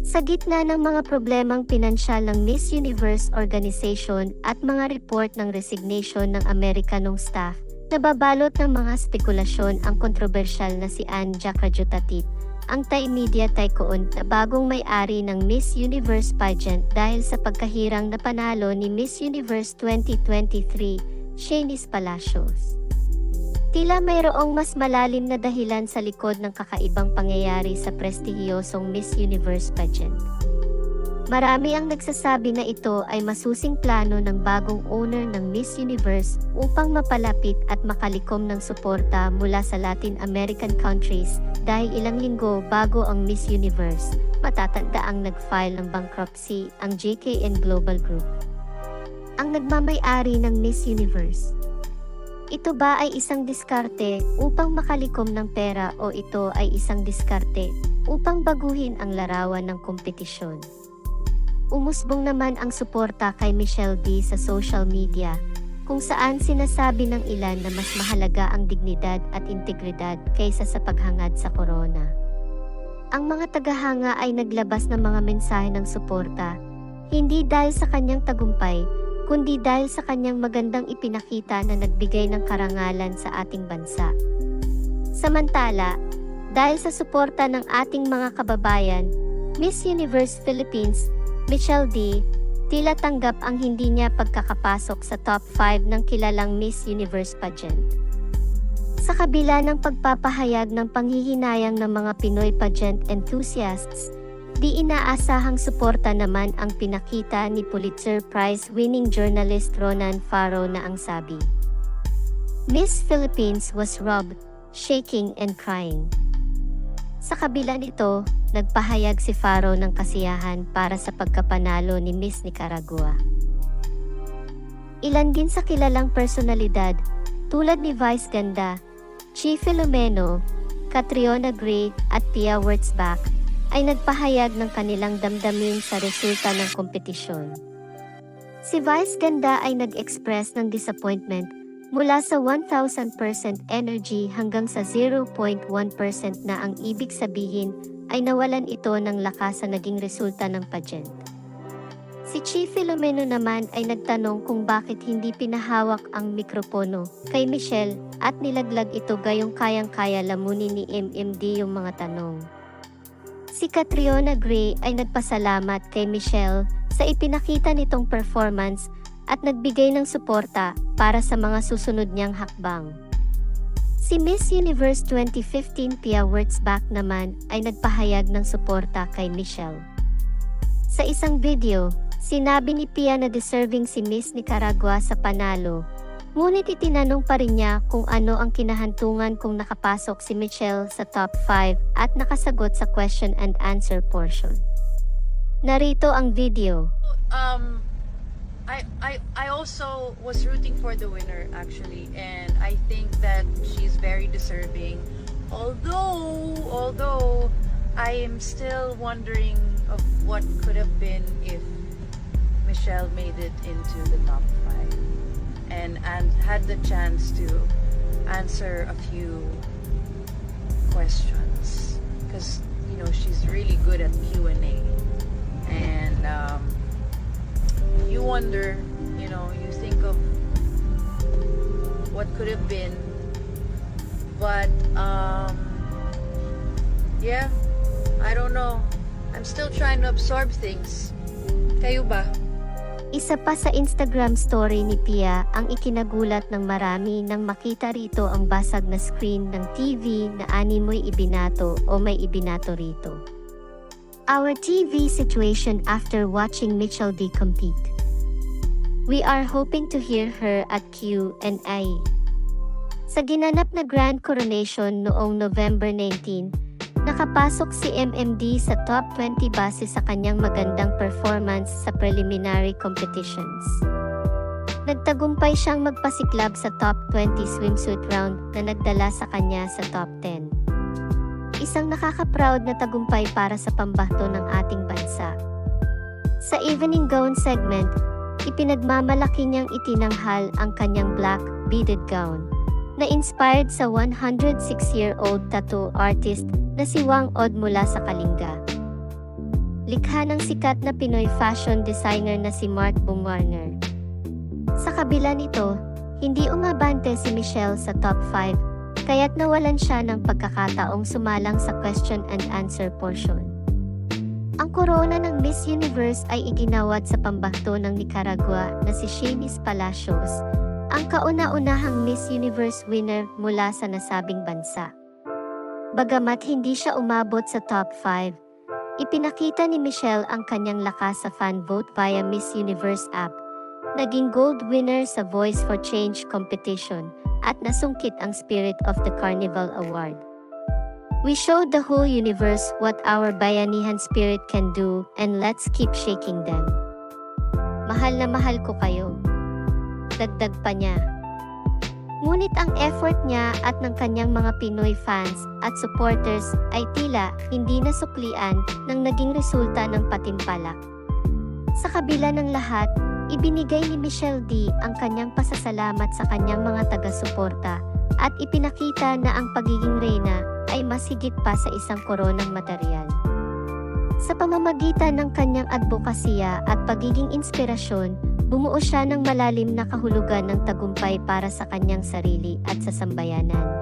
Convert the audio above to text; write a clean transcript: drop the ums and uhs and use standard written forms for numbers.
Sa gitna ng mga problemang pinansyal ng Miss Universe organization at mga report ng resignation ng Amerikanong staff, nababalot ng mga spekulasyon ang kontrobersyal na si Anja Krajutatit, ang Thai media tycoon na bagong may-ari ng Miss Universe pageant dahil sa pagkahirang na panalo ni Miss Universe 2023, Shanice Palacios. Tila mayroong mas malalim na dahilan sa likod ng kakaibang pangyayari sa prestihiyosong Miss Universe pageant. Marami ang nagsasabi na ito ay masusing plano ng bagong owner ng Miss Universe upang mapalapit at makalikom ng suporta mula sa Latin American countries dahil ilang linggo bago ang Miss Universe, matatanda ang nag-file ng bankruptcy ang JKN Global Group, ang nagmamay-ari ng Miss Universe. Ito ba ay isang diskarte upang makalikom ng pera o ito ay isang diskarte upang baguhin ang larawan ng kompetisyon? Umusbong naman ang suporta kay Michelle D sa social media, kung saan sinasabi ng ilan na mas mahalaga ang dignidad at integridad kaysa sa paghangad sa korona. Ang mga tagahanga ay naglabas ng mga mensahe ng suporta, hindi dahil sa kanyang tagumpay, kundi dahil sa kanyang magandang ipinakita na nagbigay ng karangalan sa ating bansa. Samantala, dahil sa suporta ng ating mga kababayan, Miss Universe Philippines, Michelle D, tila tanggap ang hindi niya pagkakapasok sa top 5 ng kilalang Miss Universe pageant. Sa kabila ng pagpapahayag ng panghihinayang ng mga Pinoy pageant enthusiasts, di inaasahang suporta naman ang pinakita ni Pulitzer Prize-winning journalist Ronan Farrow na ang sabi, "Miss Philippines was robbed, shaking and crying." Sa kabila nito, nagpahayag si Farrow ng kasiyahan para sa pagkapanalo ni Miss Nicaragua. Ilan din sa kilalang personalidad, tulad ni Vice Ganda, Chi Filomeno, Catriona Gray at Pia Wurtzbach, ay nagpahayag ng kanilang damdamin sa resulta ng kompetisyon. Si Vice Ganda ay nag-express ng disappointment mula sa 1,000% energy hanggang sa 0.1% na ang ibig sabihin ay nawalan ito ng lakas sa naging resulta ng pageant. Si Chi Filomeno naman ay nagtanong kung bakit hindi pinahawak ang mikropono kay Michelle at nilaglag ito gayong kayang-kaya lamunin ni MMD yung mga tanong. Si Catriona Gray ay nagpasalamat kay Michelle sa ipinakita nitong performance at nagbigay ng suporta para sa mga susunod niyang hakbang. Si Miss Universe 2015 Pia Wurtzbach naman ay nagpahayag ng suporta kay Michelle. Sa isang video, sinabi ni Pia na deserving si Miss Nicaragua sa panalo, ngunit itinanong pa rin niya kung ano ang kinahantungan kung nakapasok si Michelle sa top 5 at nakasagot sa question and answer portion. Narito ang video. I also was rooting for the winner actually, and I think that she's very deserving. Although I am still wondering of what could have been if Michelle made it into the top 5 and had the chance to answer a few questions, because you know she's really good at Q&A, and you wonder, you know, you think of what could have been, but yeah, I don't know, I'm still trying to absorb things. Kayo ba? Isa pa sa Instagram story ni Pia ang ikinagulat ng marami nang makita rito ang basag na screen ng TV na animoy ibinato o may ibinato rito. Our TV situation after watching Michelle D compete. We are hoping to hear her at Q&A. Sa ginanap na Grand Coronation noong November 19, nakapasok si MMD sa top 20 base sa kanyang magandang performance sa preliminary competitions. Nagtagumpay siyang magpasiklab sa top 20 swimsuit round na nagdala sa kanya sa top 10. Isang nakaka-proud na tagumpay para sa pambato ng ating bansa. Sa evening gown segment, ipinagmamalaki niyang itinanghal ang kanyang black beaded gown, na inspired sa 106-year-old tattoo artist na si Wang Od mula sa Kalinga. likha ng sikat na Pinoy fashion designer na si Mark Bumgarner. Sa kabila nito, hindi umabante si Michelle sa top 5, kaya't nawalan siya ng pagkakataong sumalang sa question and answer portion. Ang korona ng Miss Universe ay iginawad sa pambato ng Nicaragua na si Shanice Palacios, ang kauna-unahang Miss Universe winner mula sa nasabing bansa. Bagamat hindi siya umabot sa top 5, ipinakita ni Michelle ang kanyang lakas sa fan vote via Miss Universe app, naging gold winner sa Voice for Change competition, at nasungkit ang Spirit of the Carnival Award. We showed the whole universe what our bayanihan spirit can do, and let's keep shaking them. Mahal na mahal ko kayo. Dagdag pa niya. Ngunit ang effort niya at ng kanyang mga Pinoy fans at supporters ay tila hindi nasuklian ng naging resulta ng patimpalak. Sa kabila ng lahat, ibinigay ni Michelle D ang kanyang pasasalamat sa kanyang mga taga-suporta at ipinakita na ang pagiging reyna ay mas higit pa sa isang koronang material. Sa pamamagitan ng kanyang advokasya at pagiging inspirasyon, bumuo siya ng malalim na kahulugan ng tagumpay para sa kanyang sarili at sa sambayanan.